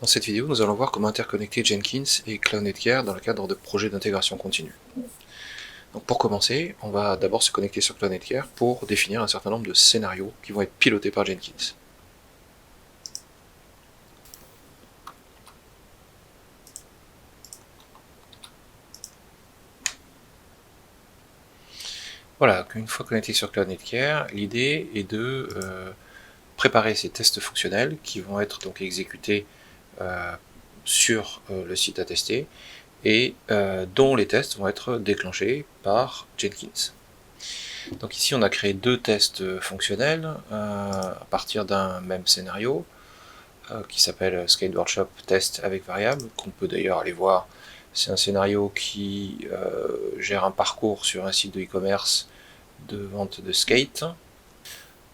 Dans cette vidéo, nous allons voir comment interconnecter Jenkins et CloudNetGear dans le cadre de projets d'intégration continue. Donc pour commencer, on va d'abord se connecter sur CloudNetGear pour définir un certain nombre de scénarios qui vont être pilotés par Jenkins. Voilà, une fois connecté sur CloudNetGear, l'idée est de préparer ces tests fonctionnels qui vont être donc exécutés sur le site à tester et dont les tests vont être déclenchés par Jenkins. Donc ici on a créé deux tests fonctionnels à partir d'un même scénario qui s'appelle Skate Workshop Test avec variable, qu'on peut d'ailleurs aller voir. C'est un scénario qui gère un parcours sur un site de e-commerce de vente de skate,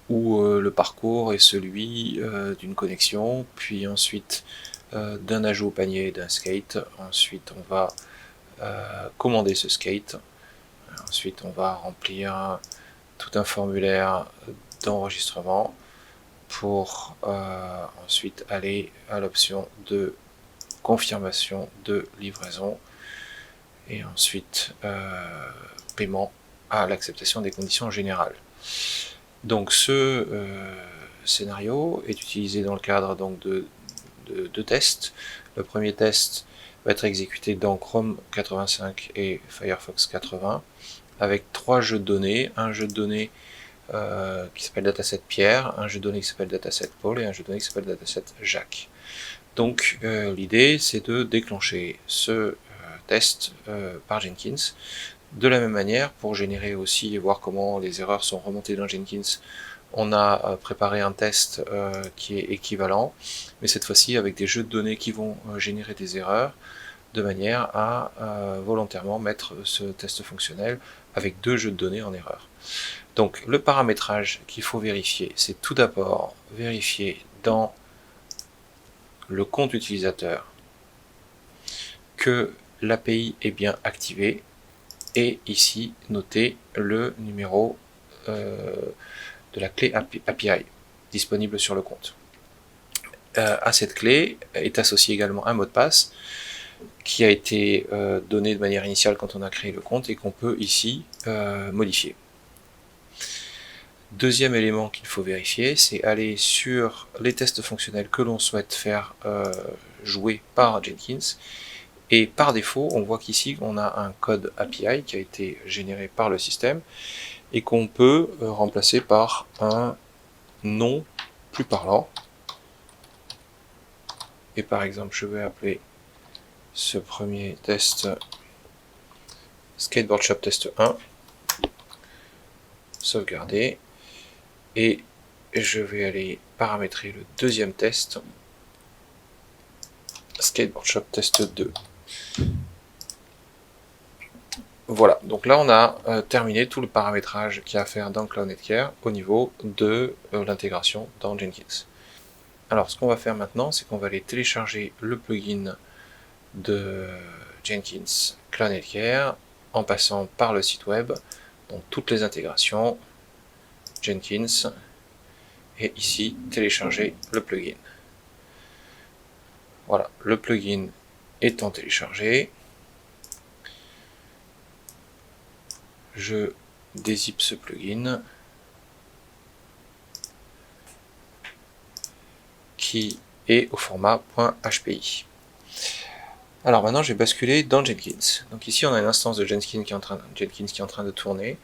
où le parcours est celui d'une connexion, puis ensuite d'un ajout au panier d'un skate. Ensuite on va commander ce skate. Ensuite on va remplir tout un formulaire d'enregistrement pour ensuite aller à l'option de confirmation de livraison et ensuite paiement à l'acceptation des conditions générales. Donc ce scénario est utilisé dans le cadre donc de tests. Le premier test va être exécuté dans Chrome 85 et Firefox 80 avec trois jeux de données, un jeu de données qui s'appelle dataset Pierre, un jeu de données qui s'appelle dataset Paul et un jeu de données qui s'appelle dataset Jacques. Donc l'idée c'est de déclencher ce test par Jenkins. De la même manière, pour générer aussi et voir comment les erreurs sont remontées dans Jenkins, on a préparé un test qui est équivalent, mais cette fois-ci avec des jeux de données qui vont générer des erreurs, de manière à volontairement mettre ce test fonctionnel avec deux jeux de données en erreur. Donc le paramétrage qu'il faut vérifier, c'est tout d'abord vérifier dans le compte utilisateur que l'API est bien activée et ici noter le numéro de la clé API disponible sur le compte. À cette clé est associé également un mot de passe qui a été donné de manière initiale quand on a créé le compte et qu'on peut ici modifier. Deuxième élément qu'il faut vérifier, c'est aller sur les tests fonctionnels que l'on souhaite faire jouer par Jenkins. Et par défaut, on voit qu'ici, on a un code API qui a été généré par le système et qu'on peut remplacer par un nom plus parlant. Et par exemple, je vais appeler ce premier test Skateboard Shop Test 1, sauvegarder, et je vais aller paramétrer le deuxième test Skateboard Shop Test 2. Voilà, donc là on a terminé tout le paramétrage qu'il y a à faire dans CloudNetGear au niveau de l'intégration dans Jenkins. Alors ce qu'on va faire maintenant, c'est qu'on va aller télécharger le plugin de Jenkins CloudNetGear en passant par le site web, donc toutes les intégrations, Jenkins, et ici télécharger le plugin. Voilà, le plugin étant téléchargé, je dézippe ce plugin qui est au format .hpi. Alors maintenant, je vais basculer dans Jenkins. Donc ici, on a une instance de Jenkins qui est en train de tourner.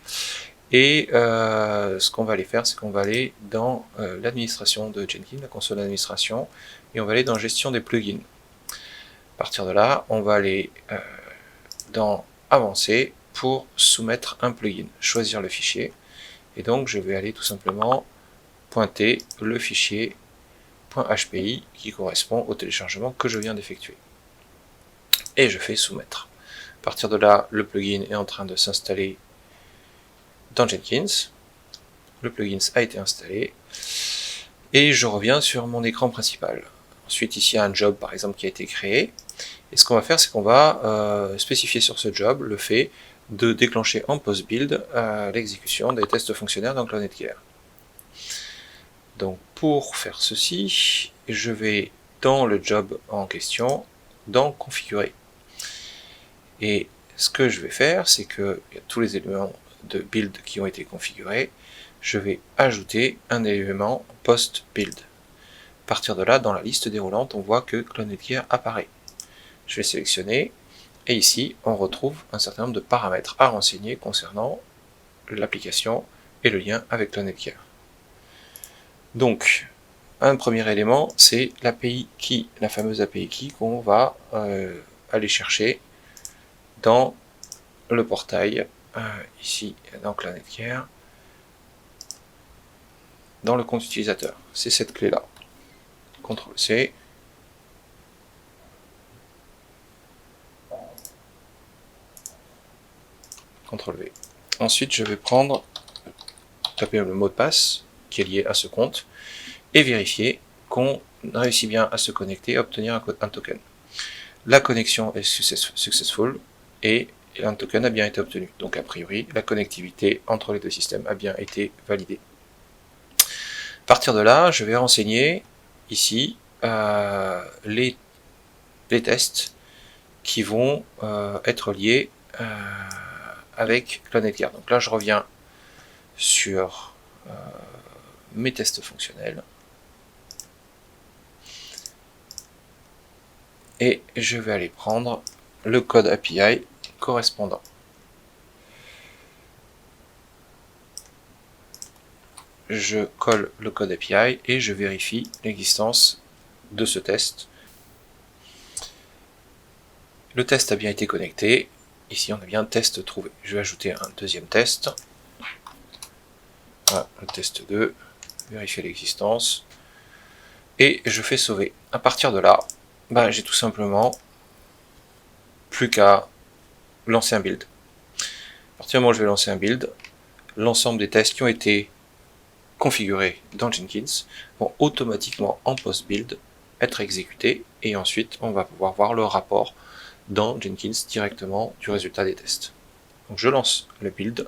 Et ce qu'on va aller faire, c'est qu'on va aller dans l'administration de Jenkins, la console d'administration, et on va aller dans gestion des plugins. À partir de là, on va aller dans Avancer pour soumettre un plugin, choisir le fichier. Et donc, je vais aller tout simplement pointer le fichier .hpi qui correspond au téléchargement que je viens d'effectuer. Et je fais soumettre. À partir de là, le plugin est en train de s'installer dans Jenkins. Le plugin a été installé. Et je reviens sur mon écran principal. Ensuite, ici, il y a un job, par exemple, qui a été créé. Et ce qu'on va faire, c'est qu'on va spécifier sur ce job le fait de déclencher en post-build l'exécution des tests fonctionnels dans CloudNetGear. Donc, pour faire ceci, je vais dans le job en question, dans configurer. Et ce que je vais faire, c'est que il y a tous les éléments de build qui ont été configurés, je vais ajouter un élément post-build. À partir de là, dans la liste déroulante, on voit que CloudNetGear apparaît. Je vais sélectionner, et ici, on retrouve un certain nombre de paramètres à renseigner concernant l'application et le lien avec CloudNetGear. Donc, un premier élément, c'est l'API key, la fameuse API key qu'on va aller chercher dans le portail, ici dans CloudNetGear, dans le compte utilisateur. C'est cette clé-là. CTRL-C. CTRL-V. Ensuite, je vais prendre, taper le mot de passe qui est lié à ce compte et vérifier qu'on réussit bien à se connecter et obtenir un token. La connexion est successful et un token a bien été obtenu. Donc a priori, la connectivité entre les deux systèmes a bien été validée. À partir de là, je vais renseigner ici les tests qui vont être liés avec CloudNetGear. Donc là, je reviens sur mes tests fonctionnels et je vais aller prendre le code API correspondant. Je colle le code API et je vérifie l'existence de ce test. Le test a bien été connecté. Ici, on a bien test trouvé. Je vais ajouter un deuxième test. Voilà, le test 2. Vérifier l'existence. Et je fais sauver. À partir de là, j'ai tout simplement plus qu'à lancer un build. À partir du moment où je vais lancer un build, l'ensemble des tests qui ont été configurés dans Jenkins vont automatiquement en post-build être exécutés et ensuite on va pouvoir voir le rapport dans Jenkins directement du résultat des tests. Donc je lance le build.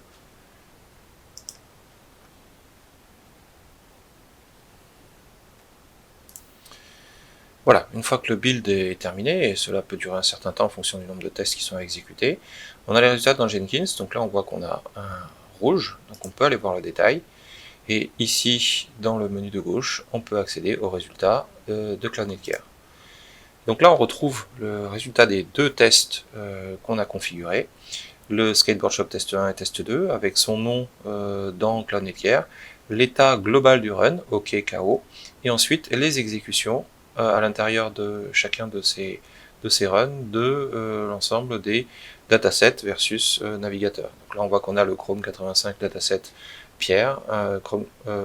Voilà, une fois que le build est terminé, et cela peut durer un certain temps en fonction du nombre de tests qui sont exécutés, on a les résultats dans Jenkins. Donc là on voit qu'on a un rouge, donc on peut aller voir le détail. Et ici, dans le menu de gauche, on peut accéder aux résultats de CloudNetGear. Donc là, on retrouve le résultat des deux tests qu'on a configurés. Le Skateboard Shop test 1 et test 2, avec son nom dans CloudNetGear, l'état global du run, OK, KO, et ensuite les exécutions à l'intérieur de chacun de ces runs de l'ensemble des datasets versus navigateur. Donc là, on voit qu'on a le Chrome 85 dataset Pierre,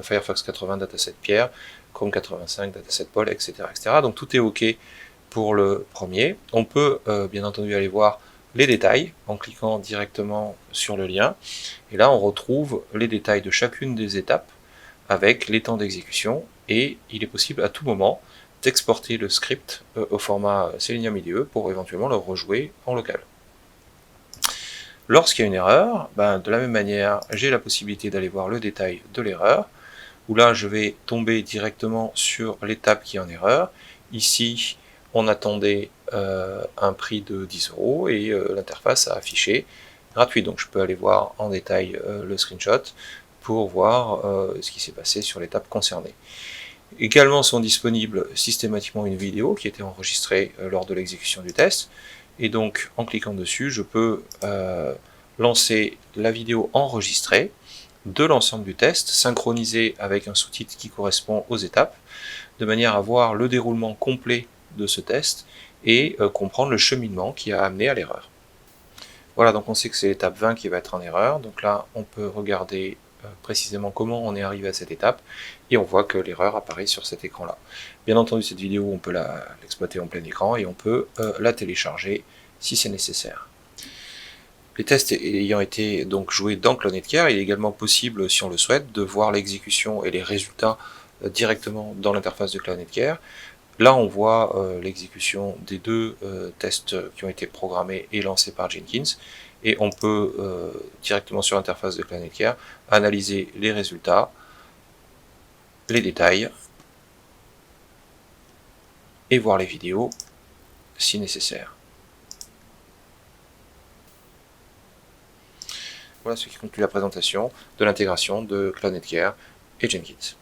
Firefox 80 dataset Pierre, Chrome 85 dataset Paul, etc., etc. Donc tout est OK pour le premier. On peut bien entendu aller voir les détails en cliquant directement sur le lien. Et là, on retrouve les détails de chacune des étapes avec les temps d'exécution. Et il est possible à tout moment d'exporter le script au format Selenium IDE pour éventuellement le rejouer en local. Lorsqu'il y a une erreur, de la même manière, j'ai la possibilité d'aller voir le détail de l'erreur, où là, je vais tomber directement sur l'étape qui est en erreur. Ici, on attendait un prix de 10 € et l'interface a affiché gratuit. Donc je peux aller voir en détail le screenshot pour voir ce qui s'est passé sur l'étape concernée. Également sont disponibles systématiquement une vidéo qui était enregistrée lors de l'exécution du test. Et donc en cliquant dessus, je peux lancer la vidéo enregistrée de l'ensemble du test, synchronisée avec un sous-titre qui correspond aux étapes, de manière à voir le déroulement complet de ce test et comprendre le cheminement qui a amené à l'erreur. Voilà, donc on sait que c'est l'étape 20 qui va être en erreur. Donc là, on peut regarder précisément comment on est arrivé à cette étape et on voit que l'erreur apparaît sur cet écran-là. Bien entendu, cette vidéo, on peut l'exploiter en plein écran et on peut la télécharger si c'est nécessaire. Les tests ayant été donc joués dans CloudNetGear, il est également possible, si on le souhaite, de voir l'exécution et les résultats directement dans l'interface de CloudNetGear. Là, on voit l'exécution des deux tests qui ont été programmés et lancés par Jenkins, et on peut directement sur l'interface de CloudNetGear analyser les résultats, les détails, et voir les vidéos si nécessaire. Voilà ce qui conclut la présentation de l'intégration de Cloud Netgear et Jenkins.